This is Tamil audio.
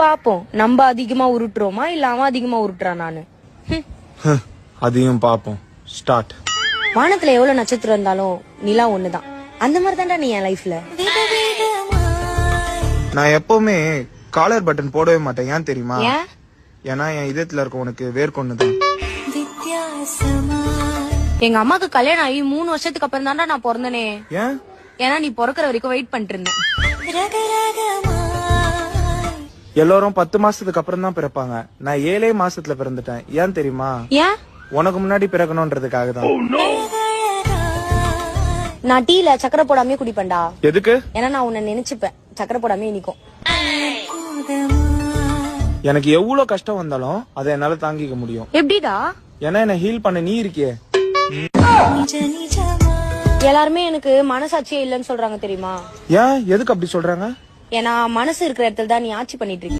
பாப்போம் நம்ம அதிகமா உருட்டுறோமா இல்ல அவன் அதிகமா உருட்டுறான் நானு. அதையும் பாப்போம். ஸ்டார்ட். வானத்துல எவ்வளவு நட்சத்திரம் இருந்தாலும் நிலா ஒண்ணுதான். அந்த மாதிரி தான்டா நீ என் லைஃப்ல. நான் எப்பவுமே காலர் பட்டன் போடவே மாட்டேன். ஏன் தெரியுமா? ஏன்? ஏன்னா என் இதயத்துல இருக்க உனக்கு வேர்க்கொண்டுதான். எங்க அம்மாக்கு கல்யாணம் ஆகி 3 வருஷத்துக்கு அப்புறம் தான்டா நான் பிறந்தனே. ஏன்? ஏன்னா நீ பிறக்கிற வரைக்கும் வெயிட் பண்ணிட்டு இருந்தேன். எல்லாரும் 10 மாசத்துக்கு அப்புறம் தான் பிறப்பாங்க. நான் 7 மாசத்துல பிறந்துட்டேன். ஏன் தெரியுமா? ஏன்? உனக்கு முன்னாடி பிறக்கணும்ன்றதுக்காக தான். நான் டீல சக்கரை போடாமே குடிப்பேன்டா. எதுக்கு? ஏன்னா நான் உன்னை நினைச்சுப்பேன். சக்கரை போடாமே இனிக்கும். எனக்கு எவ்வளவு கஷ்டம் வந்தாலும் அதை என்னால தாங்கிக்க முடியும். எப்படிடா? ஏன்னா என்ன ஹீல் பண்ண நீ இருக்கியே. எல்லாருமே எனக்கு மனசாட்சியே இல்லைன்னு சொல்றாங்க தெரியுமா? ஏன்? எதுக்கு அப்படி சொல்றாங்க? ஏன்னா மனசு இருக்கிற இடத்துல தான் நீ ஆட்சி பண்ணிட்டு இருக்க.